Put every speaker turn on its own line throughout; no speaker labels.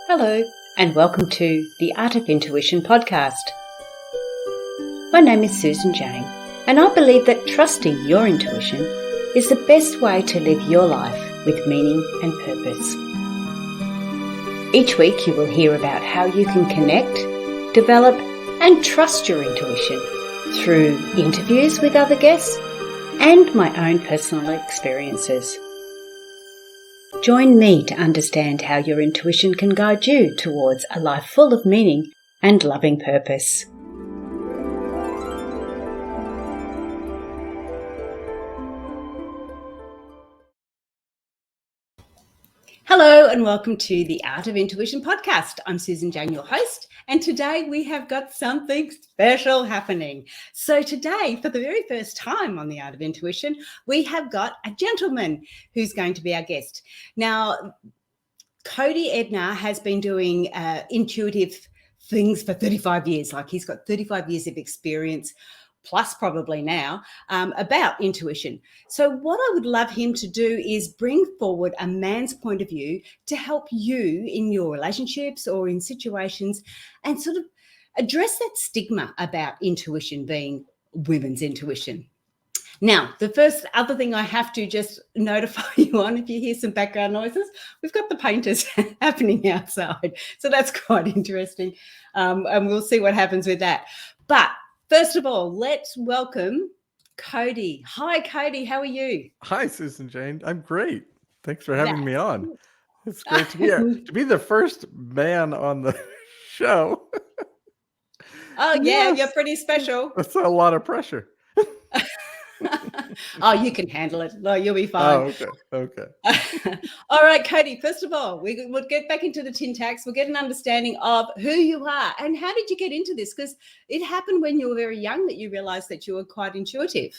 Hello, and welcome to the Art of Intuition podcast. My name is Susan Jane, and I believe that trusting your intuition is the best way to live your life with meaning and purpose. Each week you will hear about how you can connect, develop, and trust your intuition through interviews with other guests and my own personal experiences. Join me to understand how your intuition can guide you towards a life full of meaning and loving purpose. Hello and welcome to the Art of Intuition podcast. I'm Susan Jane, your host, and today we have got something special happening. So today, for the very first time on the Art of Intuition, we have got a gentleman who's going to be our guest. Now, Cody Edner has been doing intuitive things for 35 years. Like, he's got 35 years of experience, plus probably now, about intuition. So what I would love him to do is bring forward a man's point of view to help you in your relationships or in situations and sort of address that stigma about intuition being women's intuition. Now, the first other thing I have to just notify you on, if you hear some background noises, we've got the painters happening outside. So that's quite interesting. And we'll see what happens with that. But first of all, let's welcome Cody. Hi, Cody. How are you?
Hi, Susan Jane. I'm great. Thanks for having me on. It's great to be here. To be the first man on the show.
Oh, yeah, yes. You're pretty special.
That's a lot of pressure.
Oh, you can handle it. No, you'll be fine.
Oh, okay.
All right, Cody, first of all, we'll get back into the tin tacks. We'll get an understanding of who you are and how did you get into this? Because it happened when you were very young that you realized that you were quite intuitive.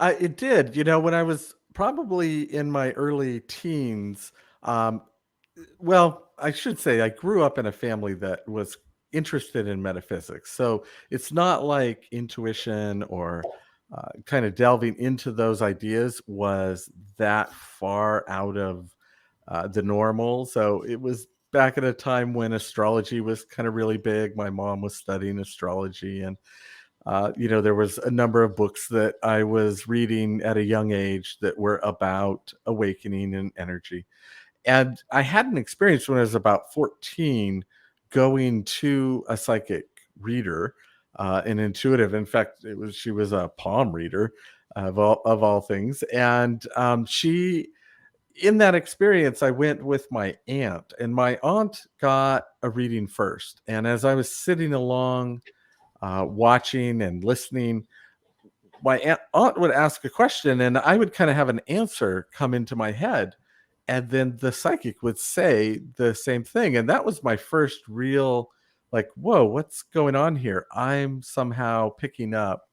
It did. You know, when I was probably in my early teens, well, I should say I grew up in a family that was interested in metaphysics. So it's not like intuition or kind of delving into those ideas was that far out of the normal. So it was back at a time when astrology was kind of really big. My mom was studying astrology, and there was a number of books that I was reading at a young age that were about awakening and energy. And I had an experience when I was about 14 going to a psychic reader, an intuitive. In fact, she was a palm reader of all things. And in that experience, I went with my aunt, and my aunt got a reading first. And as I was sitting along, watching and listening, my aunt would ask a question, and I would kind of have an answer come into my head. And then the psychic would say the same thing. And that was my first real, like, whoa, what's going on here? I'm somehow picking up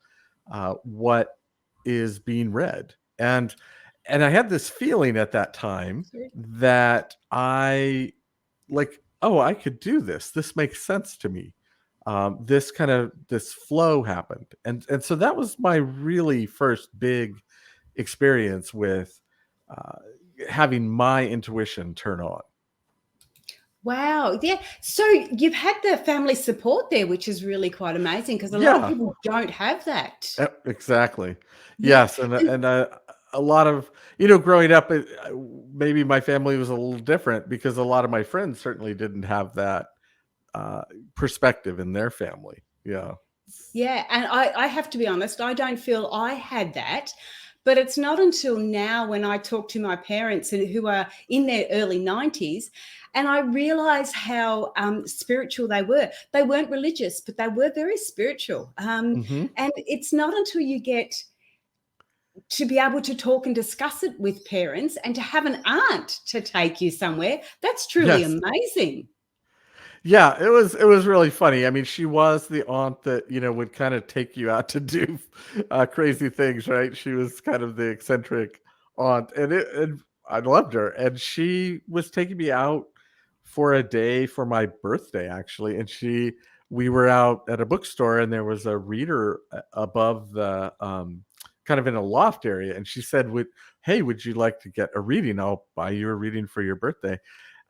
what is being read. And I had this feeling at that time that I could do this. This makes sense to me. This flow happened. And so that was my really first big experience with having my intuition turn on.
Wow. Yeah. So you've had the family support there, which is really quite amazing because a lot of people don't have that.
Exactly. Yes. And a lot of, growing up, maybe my family was a little different because a lot of my friends certainly didn't have that perspective in their family. Yeah.
Yeah. And I have to be honest, I don't feel I had that. But it's not until now when I talk to my parents who are in their early 90s, and I realize how spiritual they were. They weren't religious, but they were very spiritual. And it's not until you get to be able to talk and discuss it with parents and to have an aunt to take you somewhere, that's truly amazing.
Yeah, it was really funny. I mean, she was the aunt that, would kind of take you out to do crazy things, right? She was kind of the eccentric aunt, and I loved her. And she was taking me out for a day for my birthday, actually. And we were out at a bookstore, and there was a reader above the kind of in a loft area. And she said, hey, would you like to get a reading? I'll buy you a reading for your birthday.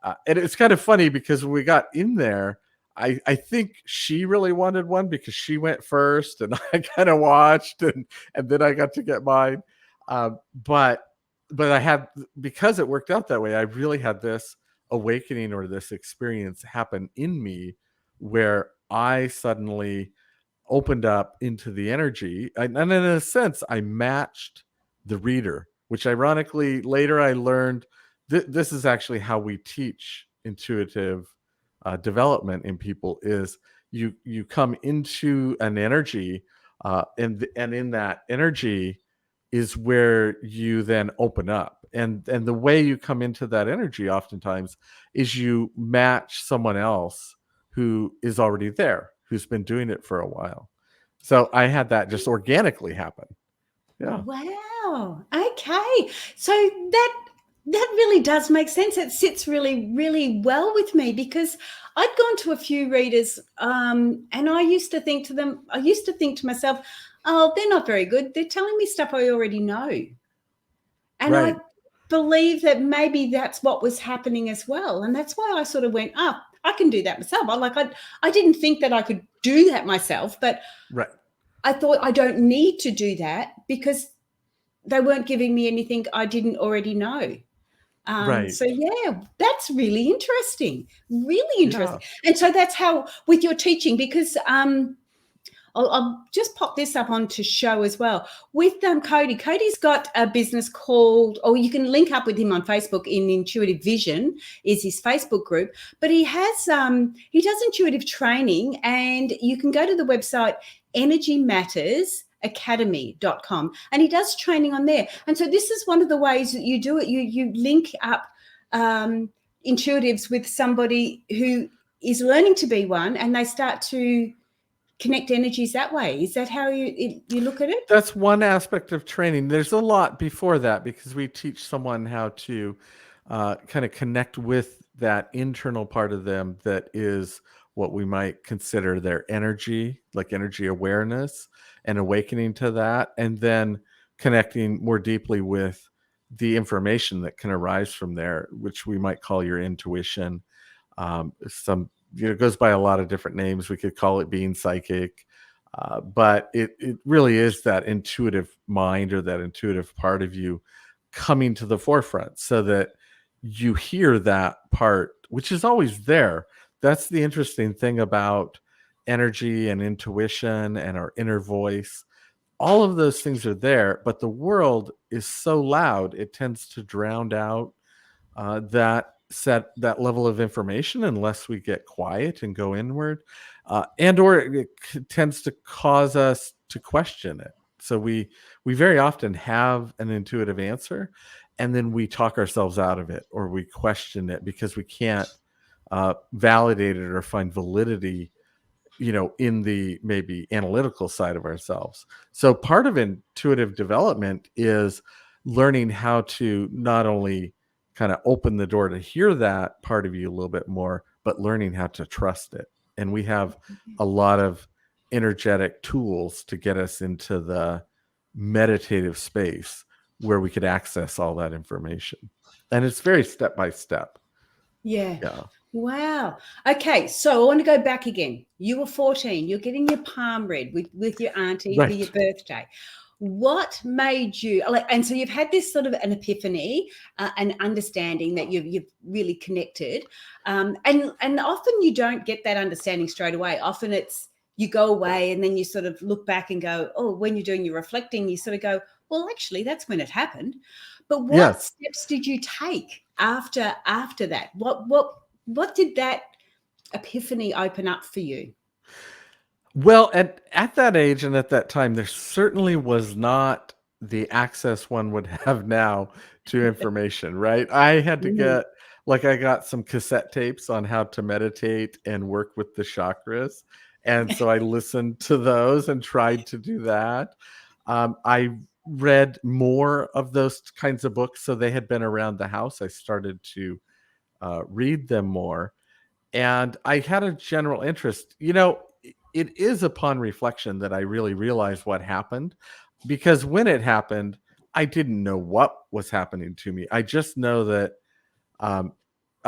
And it's kind of funny because when we got in there, I think she really wanted one because she went first, and I kind of watched, and then I got to get mine. Um, but but I had, because it worked out that way, I really had this awakening or this experience happen in me where I suddenly opened up into the energy. And in a sense, I matched the reader, which ironically later I learned this is actually how we teach intuitive development in people. Is you come into an energy, and in that energy is where you then open up, and the way you come into that energy oftentimes is you match someone else who is already there, who's been doing it for a while. So I had that just organically happen. Yeah.
Wow. Okay. So that really does make sense. It sits really, really well with me because I'd gone to a few readers, and I used to think to myself, oh, they're not very good. They're telling me stuff I already know. And I
Right.
believe that maybe that's what was happening as well. And that's why I sort of went, oh, I can do that myself. I didn't think that I could do that myself, but
Right.
I thought I don't need to do that because they weren't giving me anything I didn't already know.
Right.
So yeah, that's really interesting. Really
Yeah.
interesting. And so that's how with your teaching, because I'll just pop this up onto show as well with Cody. Cody's got a business called, or you can link up with him on Facebook. In Intuitive Vision is his Facebook group, but he does intuitive training, and you can go to the website energymattersacademy.com, and he does training on there. And so this is one of the ways that you do it. You link up intuitives with somebody who is learning to be one, and they start to connect energies that way. Is that how you look at it?
That's one aspect of training. There's a lot before that because we teach someone how to kind of connect with that internal part of them that is what we might consider their energy, like energy awareness and awakening to that, and then connecting more deeply with the information that can arise from there, which we might call your intuition. It goes by a lot of different names. We could call it being psychic, but it really is that intuitive mind or that intuitive part of you coming to the forefront so that you hear that part, which is always there. That's the interesting thing about energy and intuition and our inner voice. All of those things are there, but the world is so loud, it tends to drown out that level of information unless we get quiet and go inward, and or tends to cause us to question it. So we very often have an intuitive answer, and then we talk ourselves out of it, or we question it because we can't validate it or find validity, in the maybe analytical side of ourselves. So part of intuitive development is learning how to not only kind of open the door to hear that part of you a little bit more, but learning how to trust it. And we have a lot of energetic tools to get us into the meditative space where we could access all that information. And it's very step by step.
Yeah.
Yeah.
Wow. Okay, so I want to go back again. You were 14. You're getting your palm read with your auntie for your
Right.
birthday. What made you like? And so you've had this sort of an epiphany, an understanding that you've really connected, and often you don't get that understanding straight away. Often it's you go away and then you sort of look back and go, oh, when you're doing your reflecting, you sort of go, well, actually, that's when it happened. But what
Yes.
steps did you take after that? What did that epiphany open up for you?
Well, at that age and at that time, there certainly was not the access one would have now to information, right? I had to
Mhm.
get, like, I got some cassette tapes on how to meditate and work with the chakras. And so I listened to those and tried to do that. I read more of those kinds of books. So they had been around the house. I started to read them more, and I had a general interest. It is upon reflection that I really realized what happened, because when it happened, I didn't know what was happening to me. I just know that um,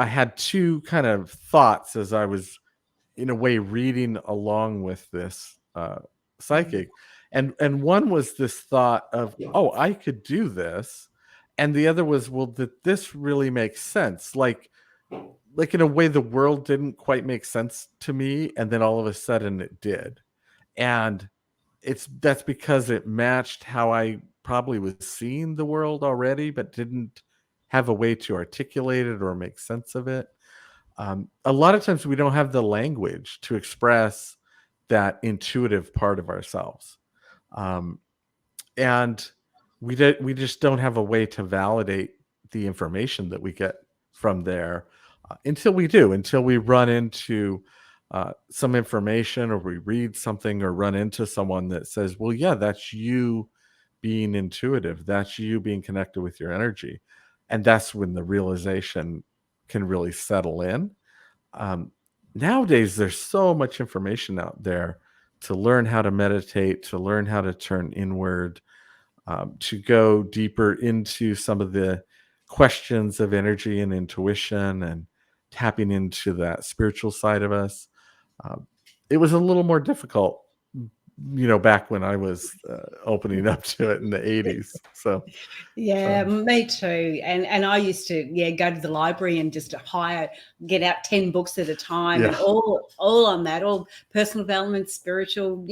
I had two kind of thoughts as I was, in a way, reading along with this
Mm.
psychic, and one was this thought of, oh, I could do this, and the other was, well, did this really make sense? Like in a way, the world didn't quite make sense to me, and then all of a sudden it did, and that's because it matched how I probably was seeing the world already, but didn't have a way to articulate it or make sense of it. A lot of times we don't have the language to express that intuitive part of ourselves. Um, and we just don't have a way to validate the information that we get from there, until we run into some information, or we read something, or run into someone that says, well, yeah, that's you being intuitive, that's you being connected with your energy, and that's when the realization can really settle in. um, Nowadays there's so much information out there to learn how to meditate, to learn how to turn inward, to go deeper into some of the questions of energy and intuition, and tapping into that spiritual side of us. Um, it was a little more difficult, back when I was opening up to it in the 80s. So,
Yeah,
um,
me too. And I used to, yeah, go to the library and just get out 10 books at a time,
yeah,
and all on that, all personal development, spiritual,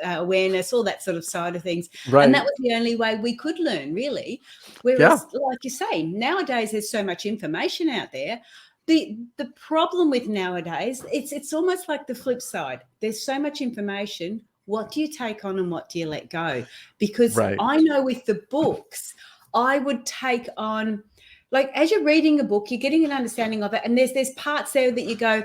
awareness, all that sort of side of things. And that
right.
was the only way we could learn, really.
Yeah,
Whereas, like you say, nowadays there's so much information out there. The problem with nowadays, it's almost like the flip side. There's so much information. What do you take on and what do you let go? Because
right.
I know with the books, I would take on, like, as you're reading a book, you're getting an understanding of it, and there's parts there that you go,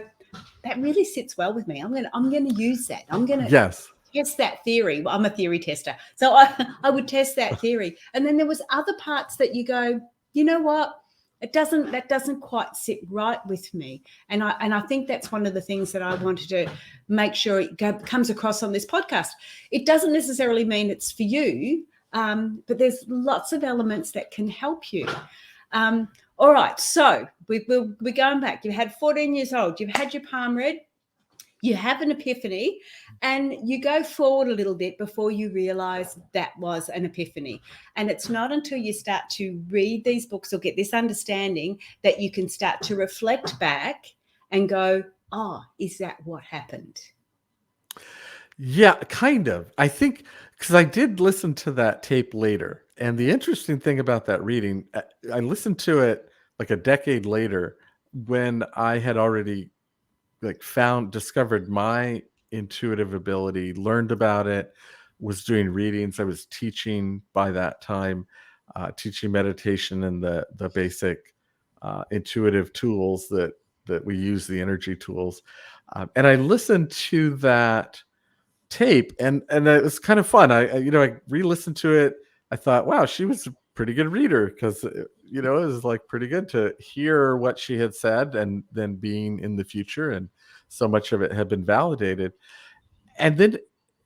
that really sits well with me. I'm gonna use that. I'm gonna
Yes.
test that theory. Well, I'm a theory tester, so I would test that theory. And then there was other parts that you go, you know what? That doesn't quite sit right with me. And I think that's one of the things that I wanted to make sure comes across on this podcast. It doesn't necessarily mean it's for you, but there's lots of elements that can help you. All right, so we're going back. You had 14 years old. You've had your palm read. You have an epiphany, and you go forward a little bit before you realize that was an epiphany. And it's not until you start to read these books or get this understanding that you can start to reflect back and go, oh, is that what happened?
Yeah, kind of. I think, because I did listen to that tape later, and the interesting thing about that reading, I listened to it like a decade later, when I had already, like, discovered my intuitive ability, learned about it, was doing readings. I was teaching by that time, teaching meditation and the basic intuitive tools that we use, the energy tools. And I listened to that tape, and it was kind of fun. I re-listened to it. I thought, wow, she was a pretty good reader, because it was like pretty good to hear what she had said, and then being in the future, and so much of it had been validated. And then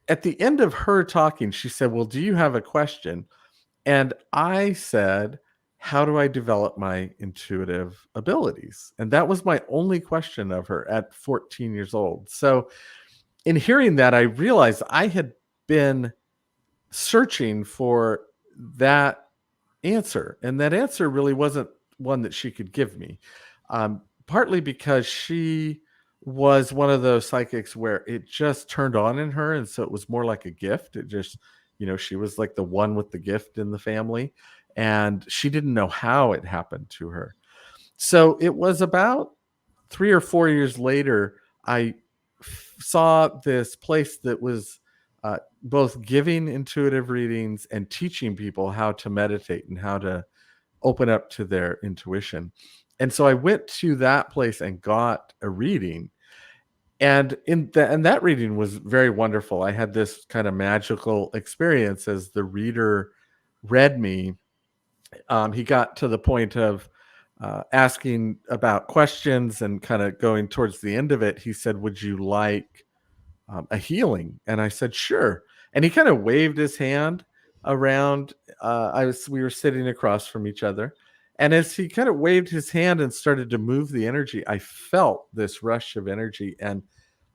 at the end of her talking, she said, well, do you have a question? And I said, how do I develop my intuitive abilities? And that was my only question of her at 14 years old. So in hearing that, I realized I had been searching for that answer, and that answer really wasn't one that she could give me. Partly because she was one of those psychics where it just turned on in her, and so it was more like a gift. It just, she was like the one with the gift in the family, and she didn't know how it happened to her. So it was about 3 or 4 years later, I saw this place that was both giving intuitive readings and teaching people how to meditate and how to open up to their intuition. And so I went to that place and got a reading. And that reading was very wonderful. I had this kind of magical experience as the reader read me. He got to the point of asking about questions, and kind of going towards the end of it, he said, would you like a healing? And I said, sure. And he kind of waved his hand around. We were sitting across from each other, And as he kind of waved his hand and started to move the energy, I felt this rush of energy, and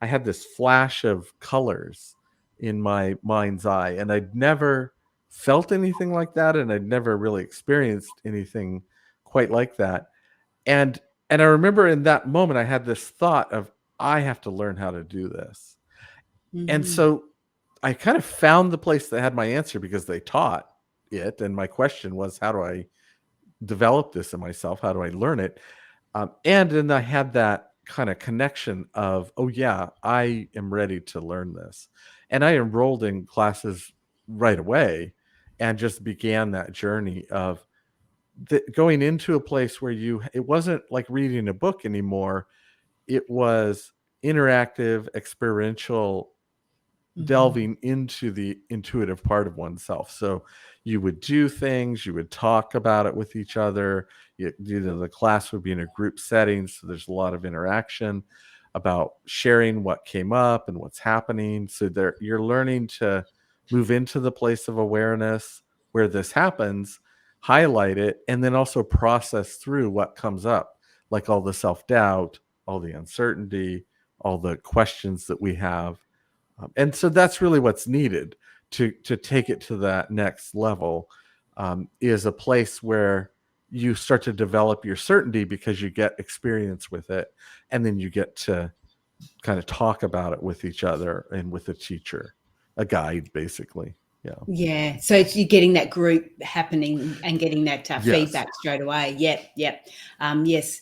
I had this flash of colors in my mind's eye. And I'd never felt anything like that, and I'd never really experienced anything quite like that. And I remember in that moment I had this thought of, I have to learn how to do this. And
Mhm.
so I kind of found the place that had my answer, because they taught it, and my question was, how do I develop this in myself? How do I learn it? And then I had that kind of connection of, oh yeah, I am ready to learn this. And I enrolled in classes right away and just began that journey of going into a place where it wasn't like reading a book anymore. It was interactive, experiential,
Mhm.
delving into the intuitive part of oneself. So you would do things, you would talk about it with each other. The class would be in a group setting, so there's a lot of interaction about sharing what came up and what's happening. So there, you're learning to move into the place of awareness where this happens, highlight it, and then also process through what comes up, like all the self-doubt, all the uncertainty, all the questions that we have. And so that's really what's needed to take it to that next level, is a place where you start to develop your certainty because you get experience with it, and then you get to kind of talk about it with each other and with a teacher, a guide, basically. Yeah.
Yeah, so you're getting that group happening and getting that
Yes.
feedback straight away. Yep, yep. Yes,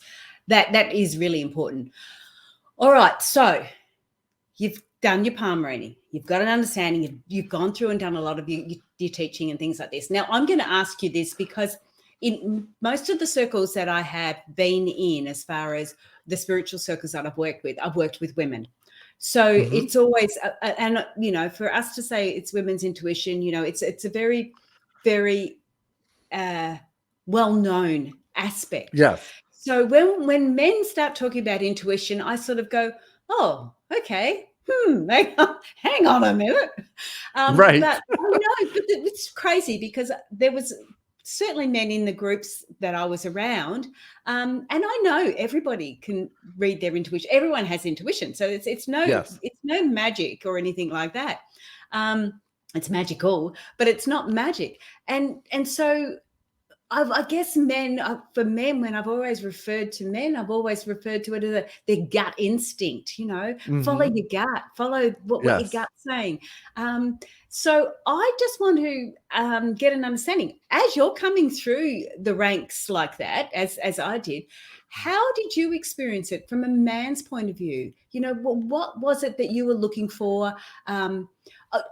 that is really important. All right, so you've done your palm reading, you've got an understanding, you've gone through and done a lot of your teaching and things like this. Now, I'm going to ask you this because in most of the circles that I have been in, as far as the spiritual circles that I've worked with women. So
Hmm.
it's always, and for us to say it's women's intuition, it's a very, very uh, well-known aspect.
Yes.
So when men start talking about intuition, I sort of go, oh, okay, hang on a minute.
Right.
But I know, but it's crazy because there was certainly men in the groups that I was around, and I know everybody can read their intuition. Everyone has intuition, so
Yes.
it's no magic or anything like that. It's magical, but it's not magic, and so I guess for men, when I've always referred to men, I've always referred to it as their gut instinct, follow
Hmm.
your gut, follow what your
Yes.
gut's saying. Um, so I just want to get an understanding as you're coming through the ranks like that, as I did. How did you experience it from a man's point of view? What was it that you were looking for? Um,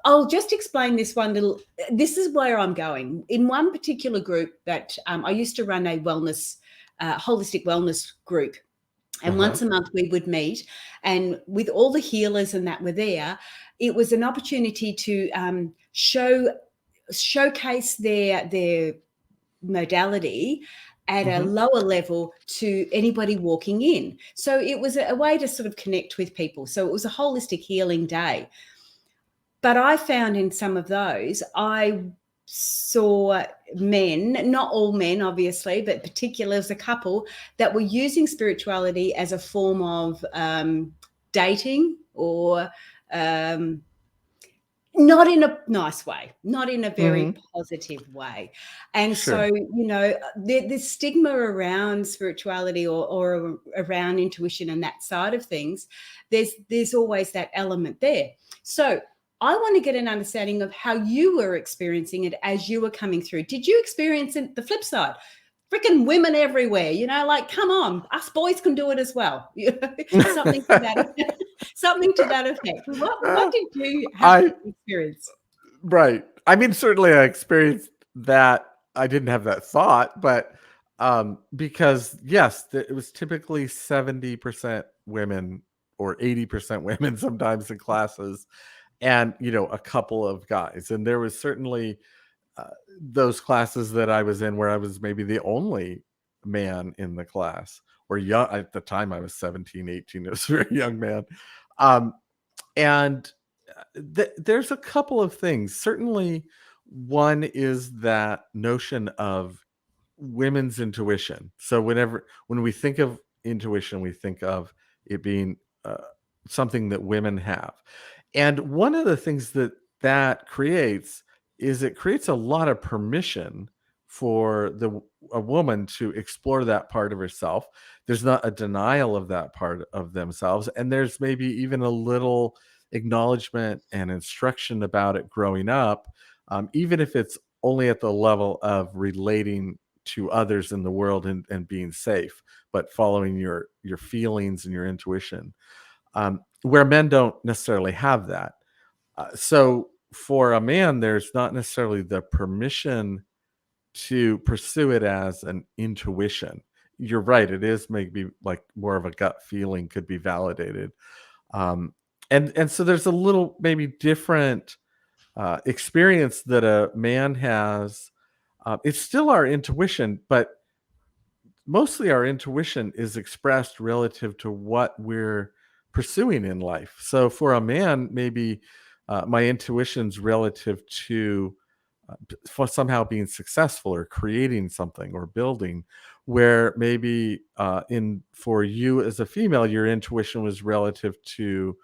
I'll just explain this one little. This is where I'm going. In one particular group that I used to run a holistic wellness group. And
Uh-huh.
once a month we would meet, and with all the healers and that were there, it was an opportunity to showcase their modality at a
Hmm.
lower level to anybody walking in. So it was a way to sort of connect with people. So it was a holistic healing day. But I found in some of those, I saw men, not all men, obviously, but particularly as a couple that were using spirituality as a form of dating or um, not in a nice way, not in a very
Hmm.
positive way. And so,
Sure.
the stigma around spirituality or around intuition and that side of things, there's always that element there. So I want to get an understanding of how you were experiencing it as you were coming through. Did you experience it the flip side? Freaking women everywhere, like, come on, us boys can do it as well. Something to that something to that effect. What did you have
I
experience?
Right. I mean, certainly I experienced that. I didn't have that thought, but because yes, it was typically 70% women or 80% women sometimes in classes, and a couple of guys. And there was certainly uh, those classes that I was in where I was maybe the only man in the class, or young at the time. I was 17, 18. It was a very young man. Um, and there's a couple of things. Certainly, one is that notion of women's intuition. So when we think of intuition, we think of it being uh, something that women have. And one of the things that creates is it creates a lot of permission for a woman to explore that part of herself. There's not a denial of that part of themselves, and there's maybe even a little acknowledgement and instruction about it growing up, even if it's only at the level of relating to others in the world and being safe, but following your feelings and your intuition, where men don't necessarily have that. So for a man, there's not necessarily the permission to pursue it as an intuition. You're right; it is maybe like more of a gut feeling could be validated, um, and so there's a little maybe different experience that a man has. It's still our intuition, but mostly our intuition is expressed relative to what we're pursuing in life. So for a man, maybe my intuition's relative to for somehow being successful or creating something or building, where maybe in for you as a female, your intuition was relative to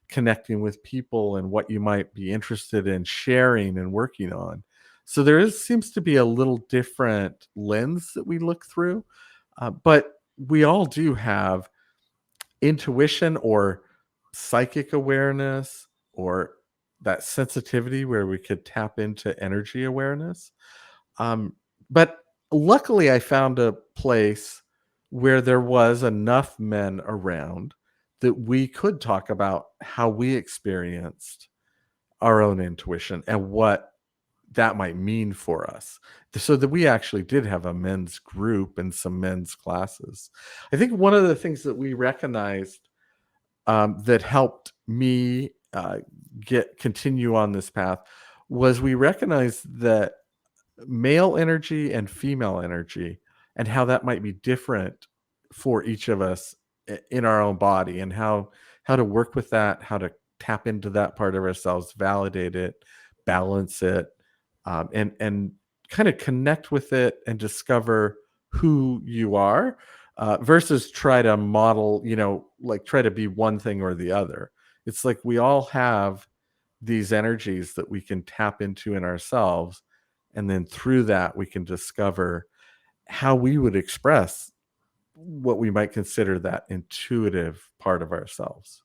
connecting with people and what you might be interested in sharing and working on. So seems to be a little different lens that we look through, but we all do have intuition or psychic awareness or that sensitivity where we could tap into energy awareness. Um, but luckily, I found a place where there was enough men around that we could talk about how we experienced our own intuition and what that might mean for us. So that we actually did have a men's group and some men's classes. I think one of the things that we recognized that helped me get continue on this path was we recognized that male energy and female energy and how that might be different for each of us in our own body, and how to work with that, how to tap into that part of ourselves, validate it, balance it, and kind of connect with it and discover who you are, versus try to model, like try to be one thing or the other. It's like we all have these energies that we can tap into in ourselves, and then through that we can discover how we would express what we might consider that intuitive part of ourselves.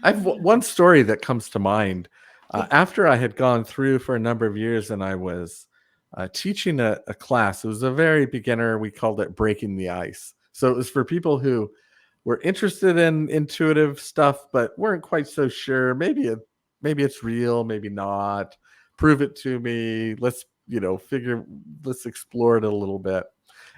I have one story that comes to mind.
Yeah.
After I had gone through for a number of years and I was teaching a class. It was a very beginner, we called it breaking the ice. So it was for people who were interested in intuitive stuff but weren't quite so sure. Maybe it's real, maybe not. Prove it to me. Let's explore it a little bit.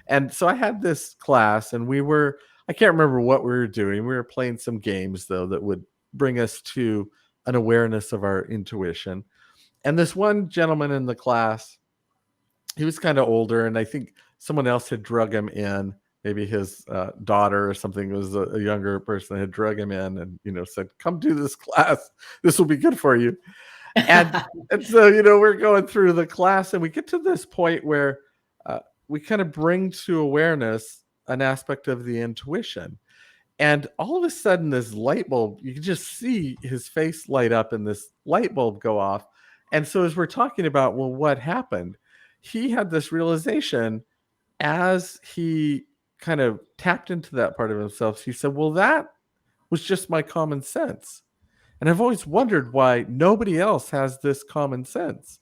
And so I had this class, and I can't remember what we were doing. We were playing some games, though, that would bring us to an awareness of our intuition. And this one gentleman in the class, he was kind of older, and I think someone else had drug him in. Maybe his daughter or something, was a younger person, had drug him in and, said, come do this class. This will be good for you. And, and so, we're going through the class, and we get to this point where we kind of bring to awareness an aspect of the intuition. And all of a sudden, this light bulb, you can just see his face light up and this light bulb go off. And so, as we're talking about, well, what happened? He had this realization as he kind of tapped into that part of himself. He said, well, that was just my common sense. And I've always wondered why nobody else has this common sense.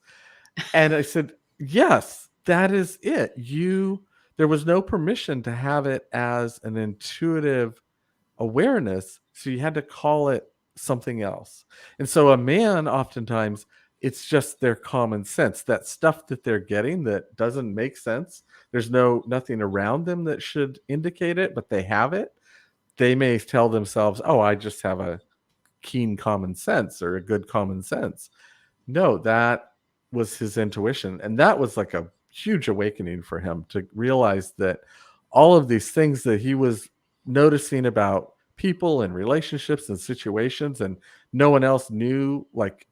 And I said, yes, that is it. There was no permission to have it as an intuitive awareness, so you had to call it something else. And so a man, oftentimes, it's just their common sense, that stuff that they're getting that doesn't make sense. There's nothing around them that should indicate it, but they have it. They may tell themselves, oh, I just have a keen common sense or a good common sense. No, that was his intuition. And that was like a huge awakening for him to realize that all of these things that he was noticing about people and relationships and situations, and no one else knew, like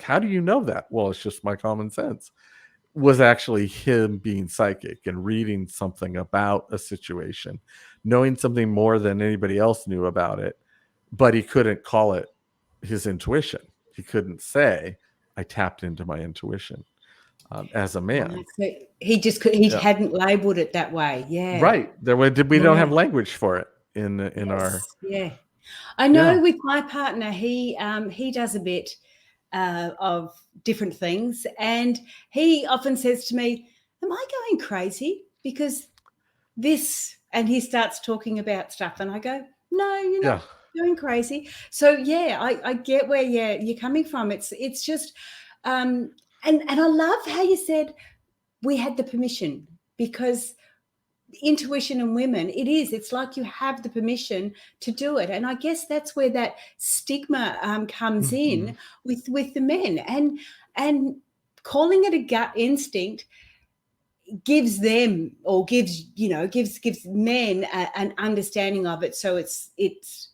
how do you know that? Well, it's just my common sense. was actually him being psychic and reading something about a situation, knowing something more than anybody else knew about it, but he couldn't call it his intuition. He couldn't say, I tapped into my intuition as a man.
Right. So he
Yeah.
hadn't labeled it that way. Yeah.
Right. We don't have
Right.
language for it in our,
Yes. Yeah. I
yeah.
know with my partner, he does a bit of different things, and he often says to me, "Am I going crazy? Because this," and he starts talking about stuff, and I go, "No, you're not
Yeah.
going crazy." So yeah, I get where you're coming from. It's just, and I love how you said we had the permission, because intuition and women, it's like you have the permission to do it, and I guess that's where that stigma comes
Mhm.
in with the men, and calling it a gut instinct gives them, or gives men an understanding of it, so it's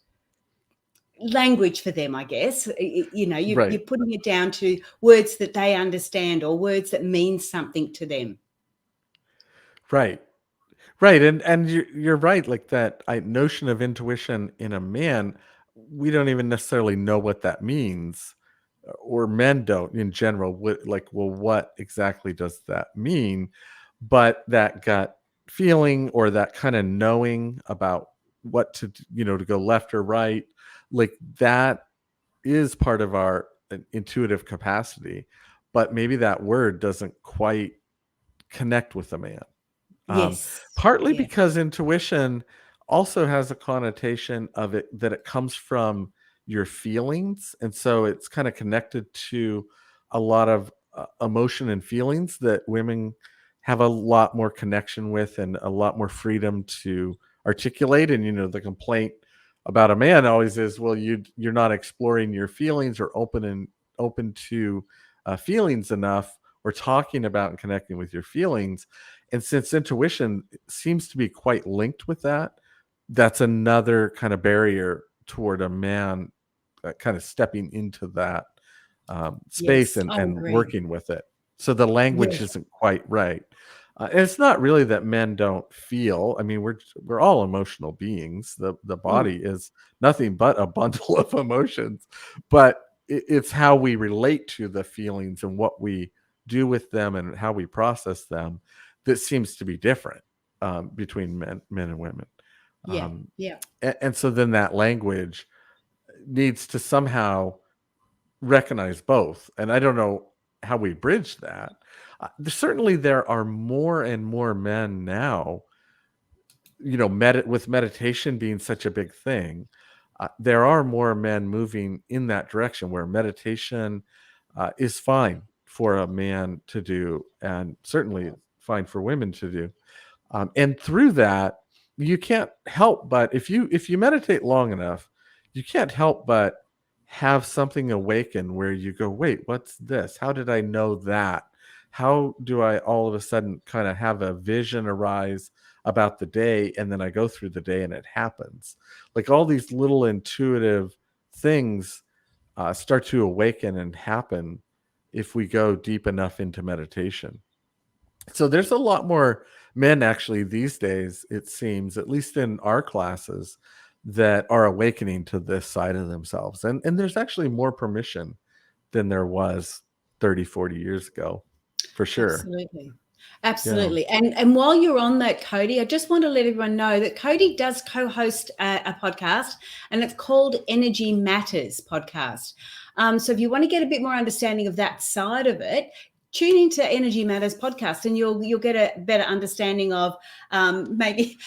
language for them, I guess. You're
Right.
putting it down to words that they understand, or words that mean something to them.
Right. Right, and you're right, like that notion of intuition in a man, we don't even necessarily know what that means, or men don't in general. Well, what exactly does that mean? But that gut feeling, or that kind of knowing about what to go left or right, like that is part of our intuitive capacity. But maybe that word doesn't quite connect with a man. Um,
Yes.
Partly
Yeah.
because intuition also has a connotation of it that it comes from your feelings, and so it's kind of connected to a lot of emotion and feelings that women have a lot more connection with and a lot more freedom to articulate. And the complaint about a man always is, well, you're not exploring your feelings, or open to feelings enough, or talking about and connecting with your feelings. And since intuition seems to be quite linked with that, that's another kind of barrier toward a man kind of stepping into that space
Yes,
and
I agree.
working with it. So the language
Yes.
isn't quite right. And it's not really that men don't feel. I mean, we're all emotional beings. The
Mm.
body is nothing but a bundle of emotions, but it's how we relate to the feelings and what we do with them and how we process them that seems to be different between men and women.
Yeah.
Um,
Yeah.
and so then that language needs to somehow recognize both. And I don't know how we bridge that. Certainly, there are more and more men now, with meditation being such a big thing. There are more men moving in that direction where meditation is fine for a man to do, and certainly fine for women to do. And through that, you can't help but, if you meditate long enough, you can't help but have something awaken where you go, wait, what's this? How did I know that? How do I all of a sudden kind of have a vision arise about the day, and then I go through the day and it happens? Like all these little intuitive things start to awaken and happen if we go deep enough into meditation. So there's a lot more men actually these days, it seems, at least in our classes, that are awakening to this side of themselves. And there's actually more permission than there was 30, 40 years ago, for sure.
Absolutely.
Yeah.
Absolutely. And while you're on that, Cody, I just want to let everyone know that Cody does co-host a podcast, and it's called Energy Matters Podcast. So if you want to get a bit more understanding of that side of it, tune into Energy Matters Podcast, and you'll get a better understanding of maybe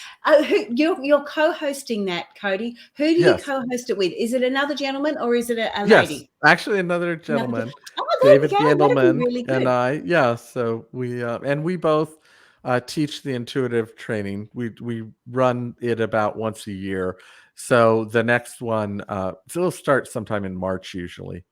you're co-hosting that, Cody. Who do you
Yes.
co-host it with? Is it another gentleman, or is it a
Yes.
lady?
Actually, another
Another.
gentleman,
Oh, there we
David
go. That'd be
Gandelman,
really
and
good.
I. Yeah. So we both teach the intuitive training. We run it about once a year. So the next one, so it'll start sometime in March usually.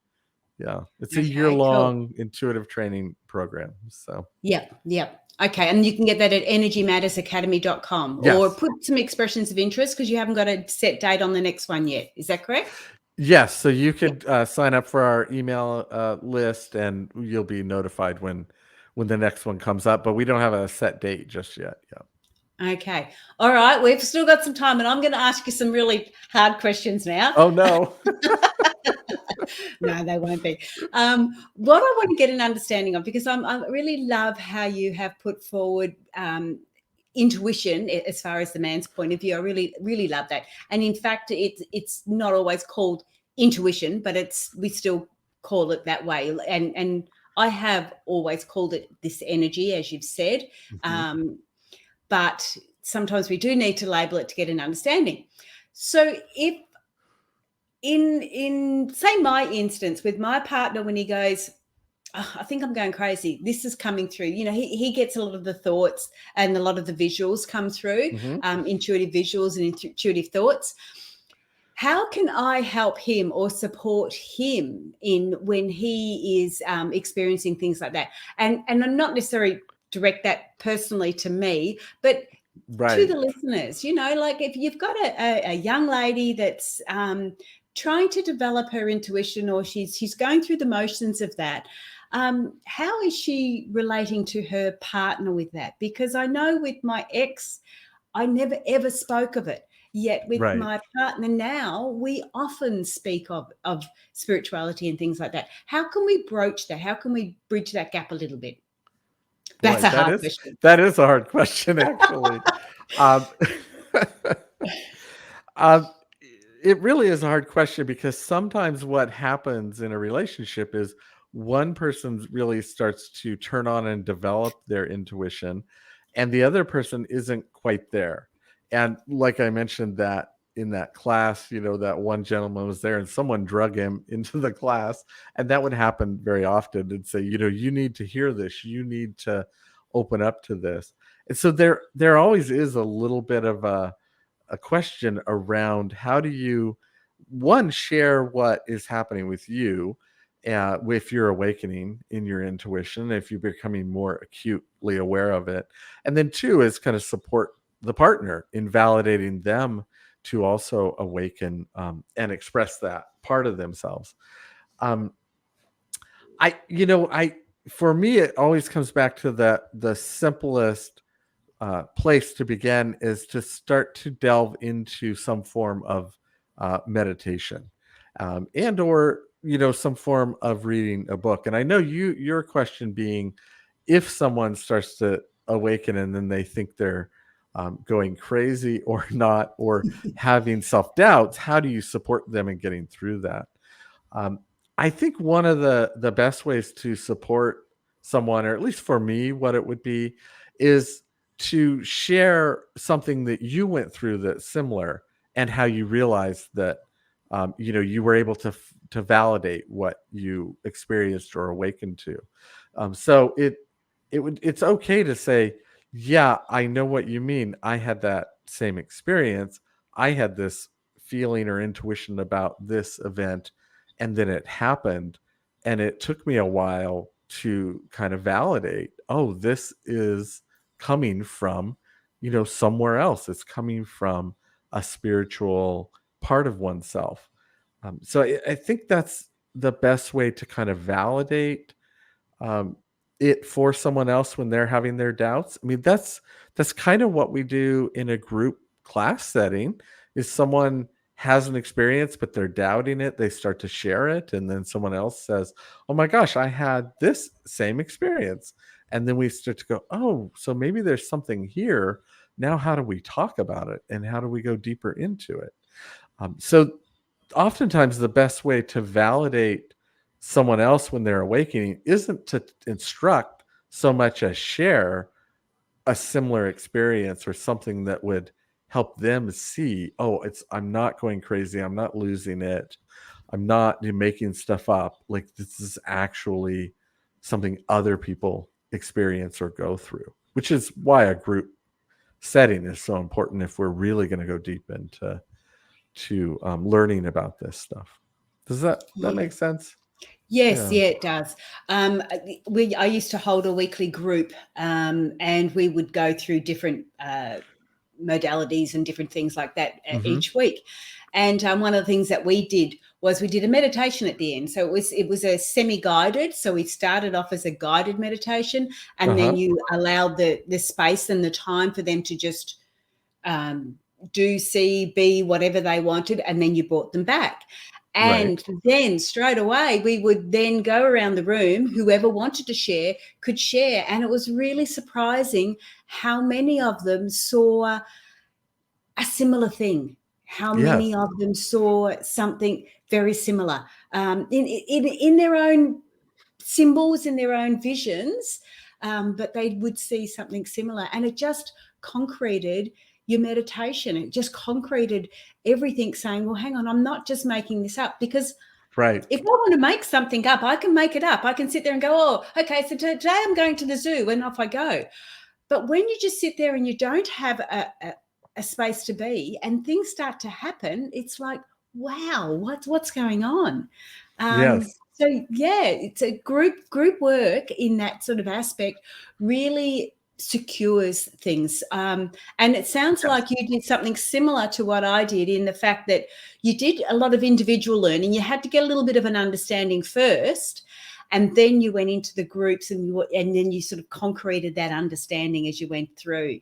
Yeah, it's a
Okay, cool.
year-long intuitive training program. So
Yep, yep. Okay, and you can get that at energymattersacademy.com, or
yes,
put some expressions of interest, because you haven't got a set date on the next one yet. Is that correct?
yes. So you
Yep.
could sign up for our email list, and you'll be notified when the next one comes up, but we don't have a set date just yet. Yeah.
Okay. All right. We've still got some time, and I'm going to ask you some really hard questions now.
Oh, no.
No, they won't be. What I want to get an understanding of, because I really love how you have put forward intuition as far as the man's point of view. I really, really love that. And in fact, it's not always called intuition, but we still call it that way. And I have always called it this energy, as you've said.
Mm-hmm.
But sometimes we do need to label it to get an understanding. So if in say my instance with my partner, when he goes, oh, I think I'm going crazy, this is coming through, he gets a lot of the thoughts and a lot of the visuals come through,
Mm-hmm.
intuitive visuals and intuitive thoughts. How can I help him or support him in when he is experiencing things like that? And I'm not necessarily direct that personally to me, but to
Right.
the listeners, like if you've got a young lady that's trying to develop her intuition, or she's going through the motions of that, how is she relating to her partner with that? Because I know with my ex, I never ever spoke of it. Yet with
Right.
my partner now, we often speak of spirituality and things like that. How can we broach that? How can we bridge that gap a little bit? That's
Boy,
a hard question.
that is a hard question, actually. um, um, it really is a hard question, because sometimes what happens in a relationship is one person really starts to turn on and develop their intuition, and the other person isn't quite there. And like I mentioned, that in that class, that one gentleman was there and someone drug him into the class, and that would happen very often, and say, you need to hear this, you need to open up to this. And so there always is a little bit of a question around, how do you, one, share what is happening with you, if you're awakening in your intuition, if you're becoming more acutely aware of it, and then two is kind of support the partner in validating them to also awaken, and express that part of themselves. um, I for me, it always comes back to the simplest place to begin is to start to delve into some form of meditation, and or some form of reading a book. And I know your question being, if someone starts to awaken and then they think they're going crazy or not, or having self-doubts, how do you support them in getting through that? um, I think one of the best ways to support someone, or at least for me, what it would be, is to share something that you went through that's similar, and how you realized that you were able to validate what you experienced or awakened to. So it's okay to say, yeah, I know what you mean. I had that same experience. I had this feeling or intuition about this event, and then it happened, and it took me a while to kind of validate, oh, this is coming from somewhere else. It's coming from a spiritual part of oneself. So I think that's the best way to kind of validate um, it for someone else when they're having their doubts. I mean, that's kind of what we do in a group class setting. Is someone has an experience but they're doubting it, they start to share it, and then someone else says, oh my gosh, I had this same experience, and then we start to go, oh, so maybe there's something here. Now how do we talk about it, and how do we go deeper into it? So oftentimes the best way to validate someone else when they're awakening isn't to instruct so much as share a similar experience, or something that would help them see, oh, I'm not going crazy, I'm not losing it, I'm not making stuff up, like this is actually something other people experience or go through, which is why a group setting is so important if we're really going to go deep into learning about this stuff. Does that
Yeah.
make sense?
Yes,
Yeah.
yeah, it does. I used to hold a weekly group, and we would go through different modalities and different things like that
Hmm.
each week. And one of the things that we did was we did a meditation at the end. So it was a semi-guided. So we started off as a guided meditation, and then you allowed the space and the time for them to just do, see, be whatever they wanted, and then you brought them back. And then straight away, we would then go around the room. Whoever wanted to share could share. And it was really surprising how many of them saw a similar thing, how many of them saw something very similar in their own symbols, in their own visions, but they would see something similar. And it just concreted your meditation. It just concreted everything, saying, well, hang on, I'm not just making this up, because if I want to make something up, I can make it up. I can sit there and go, oh, okay, so today I'm going to the zoo, and off I go. But when you just sit there and you don't have a space to be, and things start to happen, it's like, wow, what's going on? So yeah, it's a group work in that sort of aspect really secures things. And it sounds like you did something similar to what I did, in the fact that you did a lot of individual learning. You had to get a little bit of an understanding first, and then you went into the groups, and then you sort of concreted that understanding as you went through.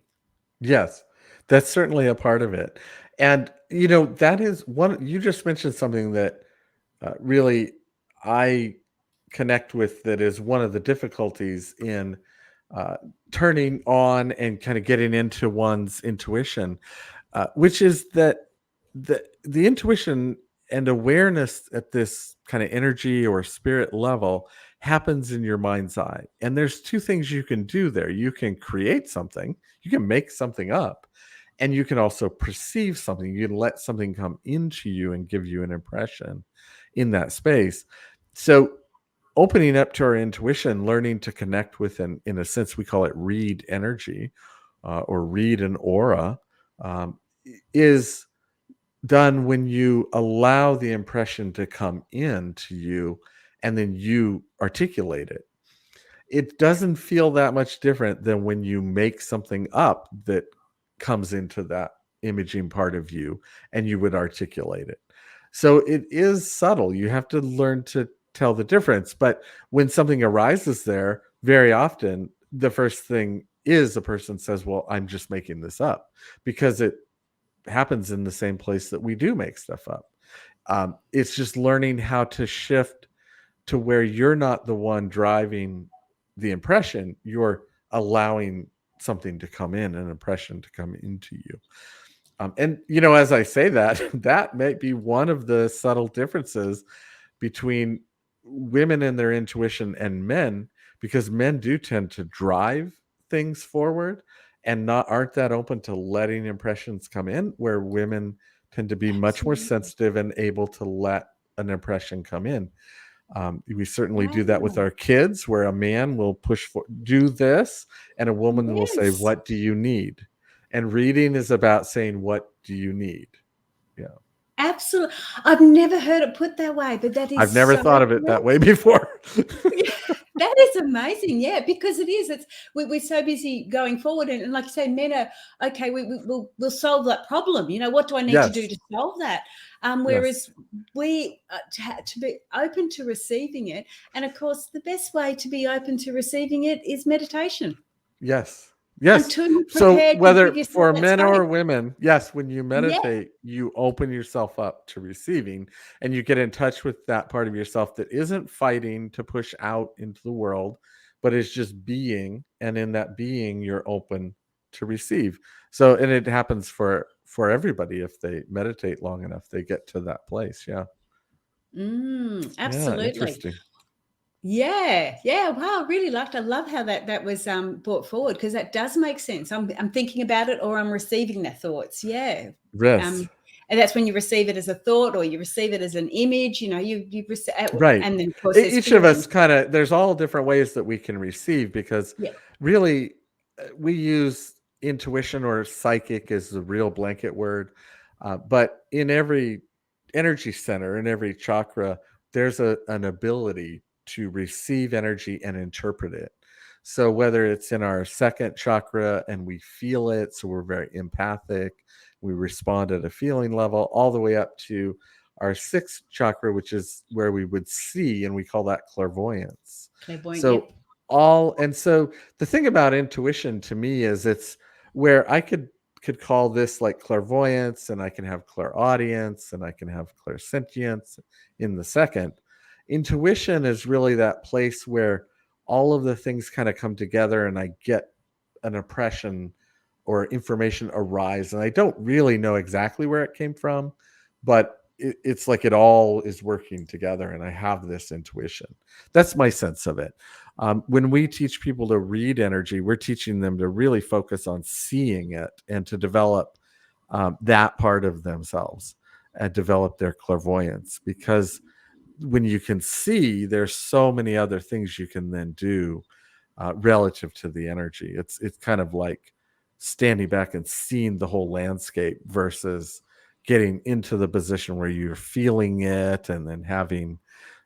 Yes, that's certainly a part of it. And, that is one, you just mentioned something that really I connect with, that is one of the difficulties in turning on and kind of getting into one's intuition, which is that the intuition and awareness at this kind of energy or spirit level happens in your mind's eye. And there's two things you can do there. You can create something, you can make something up, and you can also perceive something. You can let something come into you and give you an impression in that space. So opening up to our intuition, learning to connect with, in a sense, we call it read energy, or read an aura, is done when you allow the impression to come in to you and then you articulate it. It doesn't feel that much different than when you make something up that comes into that imaging part of you and you would articulate it. So it is subtle. You have to learn to tell the difference. But when something arises there, very often the first thing is the person says, well, I'm just making this up, because it happens in the same place that we do make stuff up. It's just learning how to shift to where you're not the one driving the impression, you're allowing something to come in, an impression to come into you. And, as I say that, that may be one of the subtle differences between women and their intuition and men, because men do tend to drive things forward and aren't that open to letting impressions come in, where women tend to be much more sensitive and able to let an impression come in. We certainly do that with our kids, where a man will push for do this and a woman will say, what do you need? And reading is about saying, what do you need? Yeah.
Absolutely. I've never heard it put that way, but that is
I've never thought of it that way before.
That is amazing. Yeah, because it is. We're so busy going forward, and like you say, men are okay. We'll solve that problem. What do I need to do to solve that? Whereas we to be open to receiving it, and of course, the best way to be open to receiving it is meditation.
Yes.
So
whether for men or women, yes, when you meditate, you open yourself up to receiving, and you get in touch with that part of yourself that isn't fighting to push out into the world, but is just being. And in that being, you're open to receive. So, and it happens for everybody. If they meditate long enough, they get to that place. Yeah.
Absolutely.
Yeah, interesting.
Yeah. Wow, I really liked. I love how that was brought forward, because that does make sense. I'm thinking about it, or I'm receiving their thoughts. Yeah.
Yes.
And that's when you receive it as a thought, or you receive it as an image. You receive,
right.
And then of course
each of us there's all different ways that we can receive, because really we use intuition or psychic as the real blanket word, but in every energy center, in every chakra, there's an ability to receive energy and interpret it. So whether it's in our second chakra and we feel it, so we're very empathic, we respond at a feeling level, all the way up to our sixth chakra, which is where we would see, and we call that clairvoyance.
Clairvoyant,
So
yep.
so the thing about intuition to me is it's where I could call this like clairvoyance, and I can have clairaudience, and I can have clairsentience in the second. Intuition is really that place where all of the things kind of come together, and I get an impression or information arise, and I don't really know exactly where it came from, but it's like it all is working together, and I have this intuition. That's my sense of it. When we teach people to read energy, we're teaching them to really focus on seeing it and to develop that part of themselves and develop their clairvoyance, because when you can see, there's so many other things you can then do relative to the energy. It's kind of like standing back and seeing the whole landscape versus getting into the position where you're feeling it and then having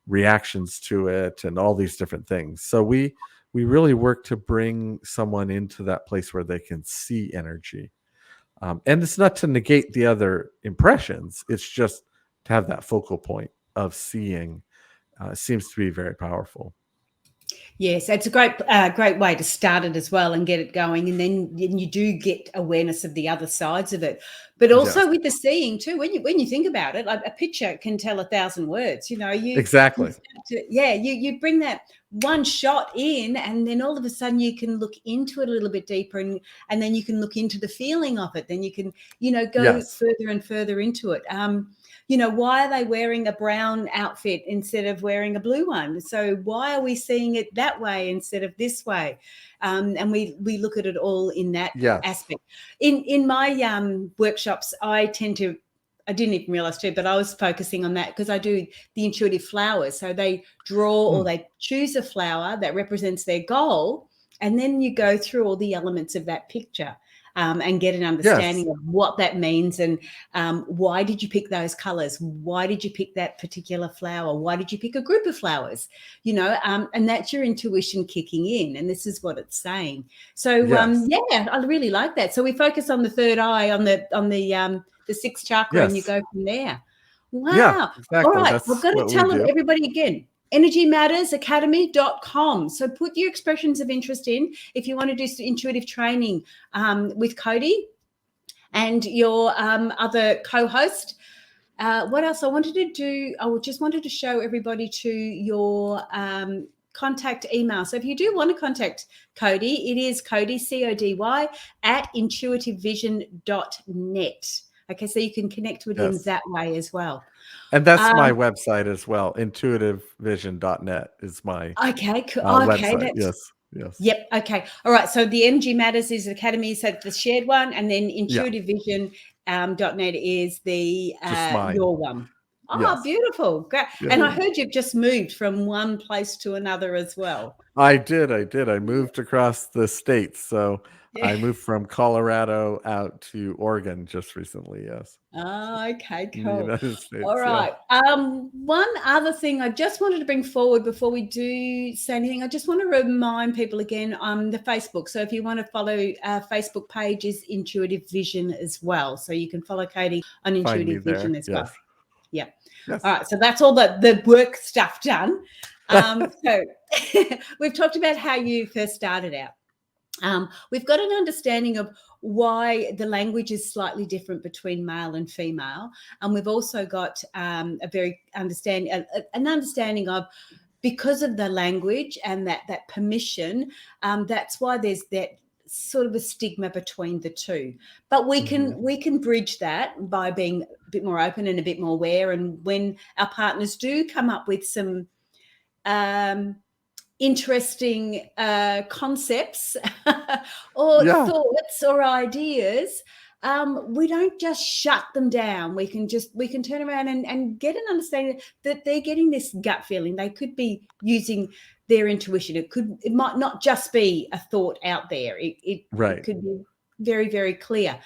reactions to it and all these different things. So we really work to bring someone into that place where they can see energy. And it's not to negate the other impressions. It's just to have that focal point of seeing seems to be very powerful.
Yes, it's a great way to start it as well and get it going, and then you do get awareness of the other sides of it. But
Yes,
also with the seeing too, when you think about it, like a picture can tell 1,000 words. You
exactly.
start to, yeah, you bring that one shot in, and then all of a sudden you can look into it a little bit deeper, and then you can look into the feeling of it. Then you can go
Yes.
further and further into it. Why are they wearing a brown outfit instead of wearing a blue one? So why are we seeing it that way instead of this way? And we look at it all in that
Yes.
aspect. In my workshops, I didn't even realize too, but I was focusing on that because I do the intuitive flowers. So they draw or they choose a flower that represents their goal, and then you go through all the elements of that picture. And get an
Yes.
understanding of what that means, and why did you pick those colors? Why did you pick that particular flower? Why did you pick a group of flowers? And that's your intuition kicking in, and this is what it's saying. So
Yes.
yeah, I really like that. So we focus on the third eye, on the sixth chakra, and you
Yes.
go from there.
Yeah,
Wow. All
exactly.
right, I've
That's
got to
what we
tell
do.
everybody again. energymattersacademy.com. So put your expressions of interest in if you want to do some intuitive training with Cody and your other co-host. What else I wanted to do? I just wanted to show everybody to your contact email. So if you do want to contact Cody, it is Cody, CODY, at intuitivevision.net. Okay, so you can connect with him
Yes.
that way as well.
And that's my
Um,
website as well. Intuitivevision.net is my
okay, cool. Okay,
website.
that's
Yes. Yes.
yep. Okay. All right. So the Energy Matters is the Academy, so the shared one, and then
Yeah.
intuitivevision.net is the
Just mine.
your one. Oh,
Yes.
beautiful. Great.
Yeah.
And I heard you've just moved from one place to another as well.
I did. I did. I moved across the states. So
Yeah.
I moved from Colorado out to Oregon just recently. Yes.
Oh, okay,
In the
cool.
United
All
States. Yeah.
right. One other thing I just wanted to bring forward before we do say anything, I just want to remind people again on the Facebook. So if you want to follow our Facebook page is Intuitive Vision as well. So you can follow Cody on
Find me
Intuitive Vision
there.
as well.
Yes.
Yeah. All
Yes.
right. So that's all the work stuff done. So we've talked about how you first started out. We've got an understanding of why the language is slightly different between male and female, and we've also got an understanding of, because of the language and that permission. That's why there's that sort of a stigma between the two. But we can bridge that by being a bit more open and a bit more aware. And when our partners do come up with some interesting concepts or
Yeah.
thoughts or ideas, we don't just shut them down. We can turn around and get an understanding that they're getting this gut feeling. They could be using their intuition. It might not just be a thought out there. It
Right.
could be very, very clear.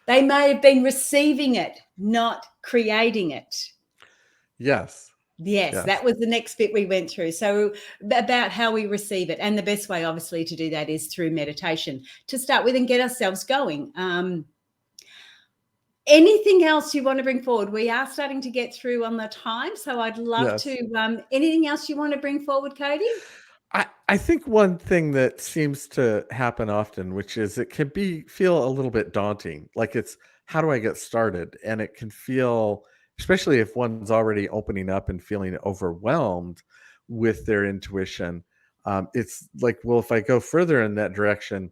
They may have been receiving it, not creating it.
Yes.
Yes,
Yes.
that was the next bit we went through. So about how we receive it. And the best way, obviously, to do that is through meditation to start with and get ourselves going. Anything else you want to bring forward? We are starting to get through on the time, so I'd love
Yes.
to. Anything else you want to bring forward, Cody?
I think one thing that seems to happen often, which is it can feel a little bit daunting. Like it's how do I get started? And it can feel, especially if one's already opening up and feeling overwhelmed with their intuition. It's like, well, if I go further in that direction,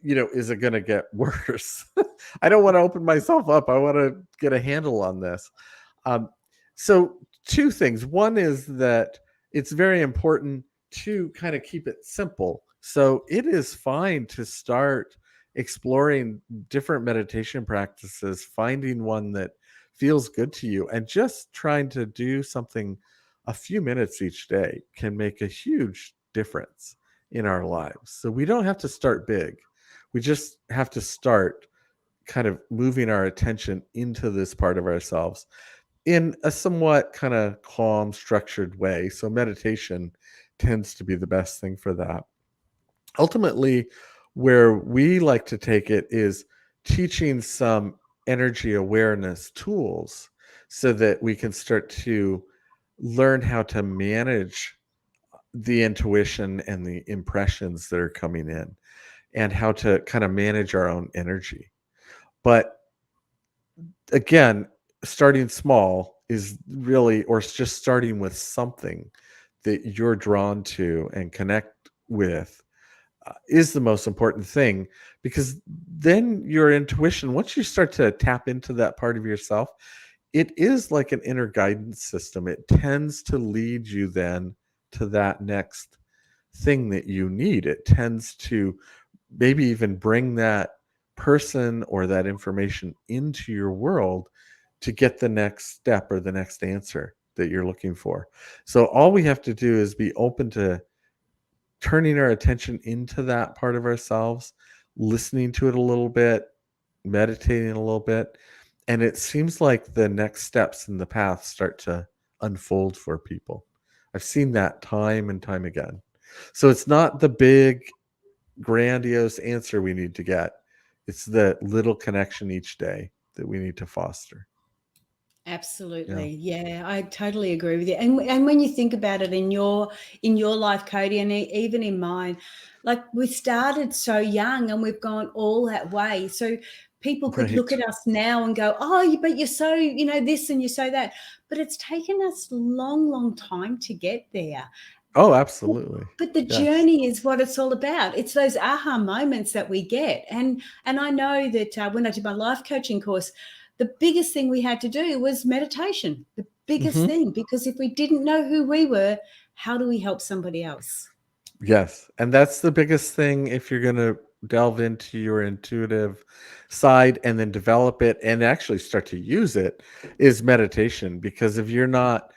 is it going to get worse? I don't want to open myself up. I want to get a handle on this. Um, so, two things. One is that it's very important to kind of keep it simple. So, it is fine to start exploring different meditation practices, finding one that feels good to you, and just trying to do something a few minutes each day can make a huge difference in our lives. So, we don't have to start big. We just have to start kind of moving our attention into this part of ourselves in a somewhat kind of calm, structured way. So meditation tends to be the best thing for that. Ultimately, where we like to take it is teaching some energy awareness tools so that we can start to learn how to manage the intuition and the impressions that are coming in and how to kind of manage our own energy. But again, starting small is really, or just starting with something that you're drawn to and connect with is the most important thing, because then your intuition, once you start to tap into that part of yourself, it is like an inner guidance system. It tends to lead you then to that next thing that you need. It tends to maybe even bring that person or that information into your world to get the next step or the next answer that you're looking for. So all we have to do is be open to turning our attention into that part of ourselves, listening to it a little bit, meditating a little bit, and it seems like the next steps in the path start to unfold for people. I've seen that time and time again. So it's not the big grandiose answer we need to get. It's the little connection each day that we need to foster. Yeah.
Absolutely. Yeah, I totally agree with you. And when you think about it in your life, Cody, and even in mine, like we started so young and we've gone all that way. So people could look
Right.
at us now and go, "Oh, but you're so, this and you're so that." But it's taken us long, long time to get there.
Oh, absolutely.
But the
Yes.
journey is what it's all about. It's those aha moments that we get. And I know that when I did my life coaching course, the biggest thing we had to do was meditation. The biggest
Hmm.
thing, because if we didn't know who we were, how do we help somebody else?
Yes. And that's the biggest thing if you're going to delve into your intuitive side and then develop it and actually start to use it is meditation. Because if you're not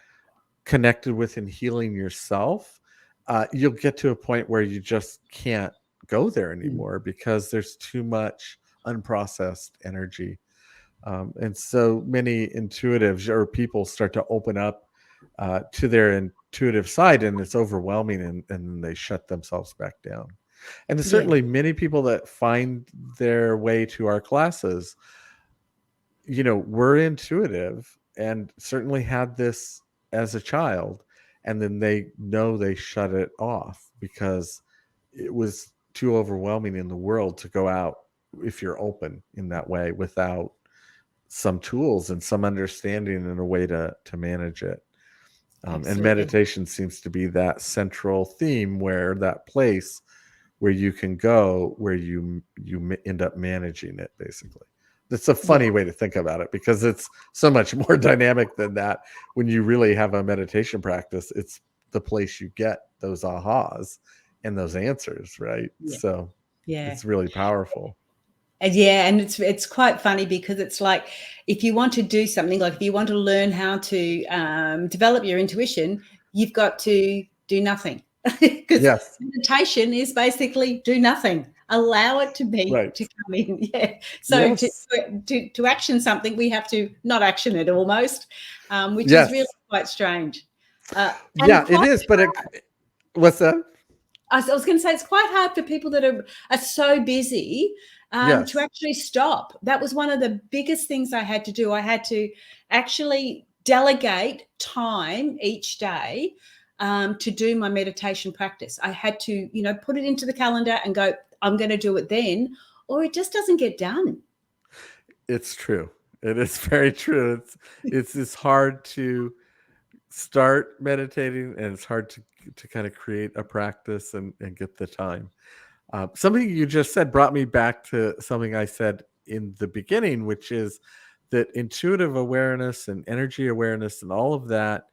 connected with and healing yourself, you'll get to a point where you just can't go there
Mm.
anymore because there's too much unprocessed energy. And so many intuitives or people start to open up to their intuitive side, and it's overwhelming, and they shut themselves back down. And there's
Yeah.
certainly many people that find their way to our classes, were intuitive and certainly had this as a child, and then they know they shut it off because it was too overwhelming in the world to go out if you're open in that way without some tools and some understanding and a way to manage it. And
Absolutely.
meditation seems to be that central theme, where that place where you can go where you end up managing it, basically. That's a
Yeah.
funny way to think about it because it's so much more dynamic than that. When you really have a meditation practice, it's the place you get those ahas and those answers, right?
Yeah.
So
Yeah.
it's really powerful.
And yeah, and it's quite funny because it's like if you want to do something, like if you want to learn how to develop your intuition, you've got to do nothing, because
Yes.
meditation is basically do nothing. Allow it to be
Right.
to come in. Yeah. So
Yes.
to action something, we have to not action it almost, which is really
Yes.
quite strange. And
Yeah, it
quite
is. But what's that?
was going to say it's quite hard for people that are so busy
Yes.
to actually stop. That was one of the biggest things I had to do. I had to actually delegate time each day to do my meditation practice. I had to, put it into the calendar and go, I'm going to do it then, or it just doesn't get done.
It's true. It is very true. It's hard to start meditating, and it's hard to kind of create a practice and get the time. Something you just said brought me back to something I said in the beginning, which is that intuitive awareness and energy awareness and all of that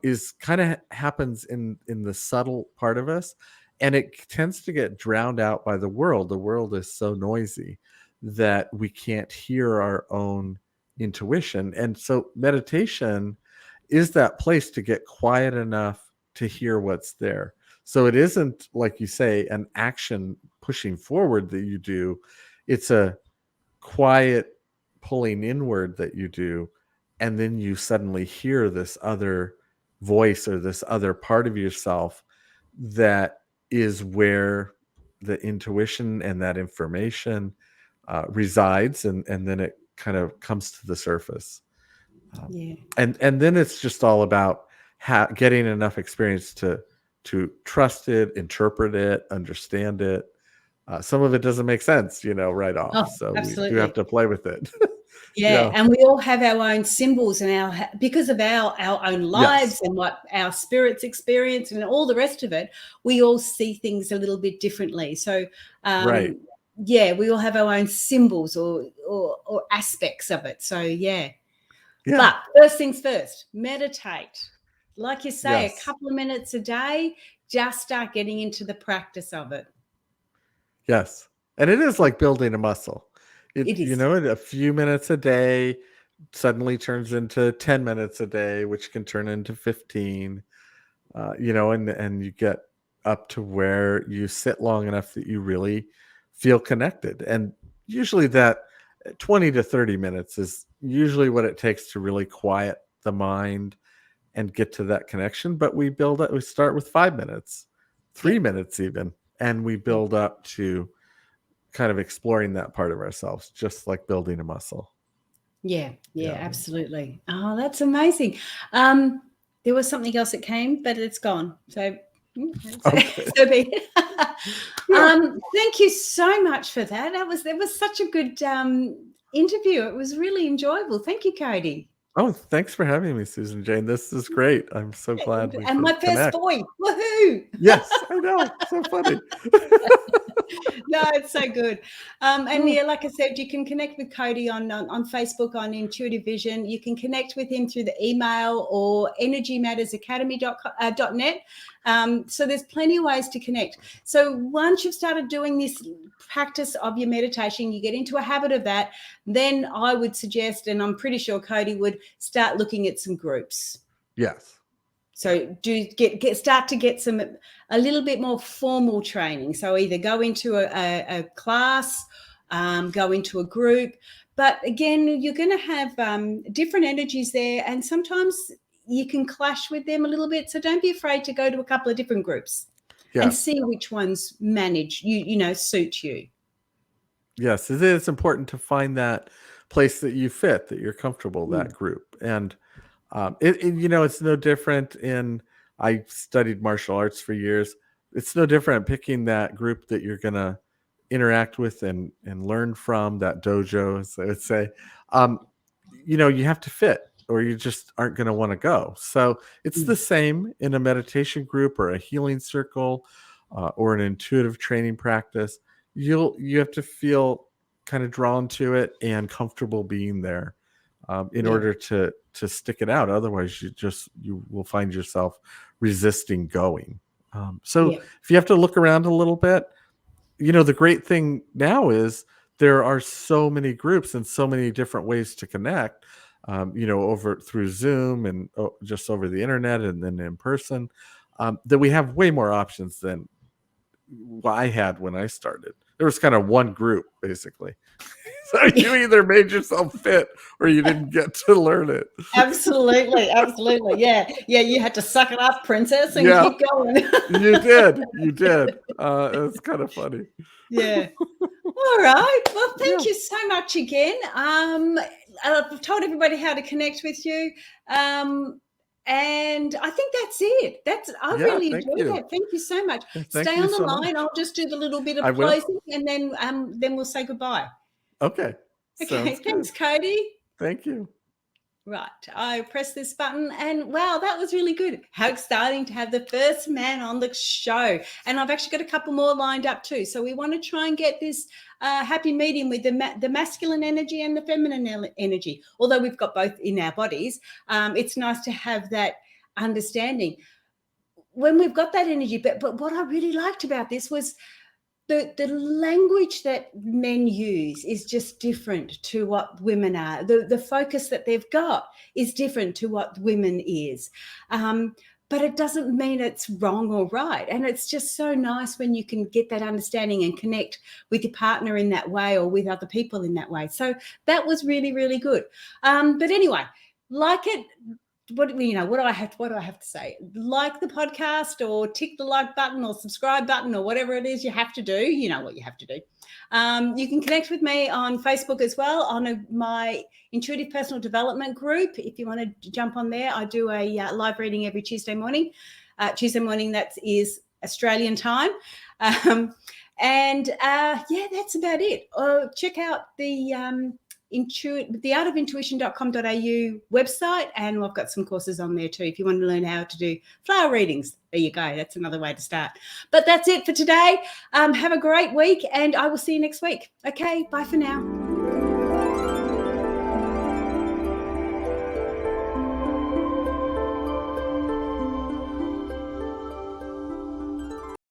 is kind of happens in the subtle part of us, and it tends to get drowned out by the world. The world is so noisy that we can't hear our own intuition, and so meditation is that place to get quiet enough to hear what's there. So it isn't, like you say, an action pushing forward that you do. It's a quiet pulling inward that you do. And then you suddenly hear this other voice or this other part of yourself that is where the intuition and that information resides. And then it kind of comes to the surface.
Yeah.
And then it's just all about getting enough experience to trust it, interpret it, understand it. Some of it doesn't make sense, right off.
Oh,
So we do have
absolutely.
to play with it.
Yeah, and we all have our own symbols and because of our own lives
Yes.
and what our spirits experience and all the rest of it, we all see things a little bit differently. So,
Right.
yeah, we all have our own symbols or aspects of it. So, yeah.
Yeah.
But first things first, meditate. Like you say, a
Yes.
couple of minutes a day, just start getting into the practice of it.
Yes. And it is like building a muscle.
It is.
A few minutes a day suddenly turns into 10 minutes a day, which can turn into 15. And you get up to where you sit long enough that you really feel connected. And usually that 20 to 30 minutes is usually what it takes to really quiet the mind and get to that connection. But we start with 5 minutes, 3 minutes even, and we build up to kind of exploring that part of ourselves, just like building a muscle.
Yeah, absolutely. Oh, that's amazing. There was something else that came, but it's gone. So,
Okay.
so be it. Thank you so much for that. That was such a good interview. It was really enjoyable. Thank you, Cody.
Oh, thanks for having me, Susan Jane. This is great. I'm so glad we
And
could
my first
connect.
boy. Woohoo!
Yes, I know. So funny.
No, it's so good. And yeah, like I said, you can connect with Cody on Facebook on Intuitive Vision. You can connect with him through the email or energymattersacademy.net. So there's plenty of ways to connect. So once you've started doing this practice of your meditation, you get into a habit of that, then I would suggest, and I'm pretty sure Cody would, start looking at some groups.
Yes.
So start to get a little bit more formal training. So either go into a class, go into a group. But again, you're going to have different energies there, and sometimes you can clash with them a little bit. So don't be afraid to go to a couple of different groups and see which ones suit you.
Yes, it's important to find that place that you fit, that you're comfortable, that group. And it's no different I studied martial arts for years. It's no different picking that group that you're going to interact with and learn from, that dojo, as I would say. You have to fit or you just aren't going to want to go. So it's the same in a meditation group or a healing circle or an intuitive training practice. You have to feel kind of drawn to it and comfortable being there in order to stick it out. Otherwise, you will find yourself resisting going. If you have to look around a little bit, the great thing now is there are so many groups and so many different ways to connect, over through Zoom and just over the internet and then in person, that we have way more options than what I had when I started. There was kind of one group basically. So you either made yourself fit or you didn't get to learn it.
Absolutely. Yeah. You had to suck it up, princess, and
Yeah,
keep going.
you did. You did. It's kind of funny.
Yeah. All right. Well,
Yeah.
thank you so much again. I've told everybody how to connect with you. And I think that's it. I
Yeah.
really
Thank
enjoyed
you.
that. Thank you so much.
Thank
Stay
you
on the
so
line.
much.
I'll just do the little bit
I
of
will.
closing, and then we'll say goodbye.
Okay.
Okay.
Sounds
Thanks,
good.
Cody.
Thank you.
Right, I press this button and wow, that was really good. How exciting to have the first man on the show. And I've actually got a couple more lined up too. So we want to try and get this happy medium with the masculine energy and the feminine energy. Although we've got both in our bodies, it's nice to have that understanding when we've got that energy. But what I really liked about this was the language that men use is just different to what women are. The focus that they've got is different to what women is. But it doesn't mean it's wrong or right. And it's just so nice when you can get that understanding and connect with your partner in that way or with other people in that way. So that was really, really good. But anyway, like it, what do I have to say? Like the podcast or tick the like button or subscribe button or whatever it is you have to do. You know what you have to do. You can connect with me on Facebook as well on my intuitive personal development group. If you want to jump on there, I do a live reading every Tuesday morning. That is Australian time. Yeah, that's about it. Check out the theartofintuition.com.au website, and I've got some courses on there too if you want to learn how to do flower readings. There you go. That's another way to start. But that's it for today. Have a great week, and I will see you next week. Okay, bye for now.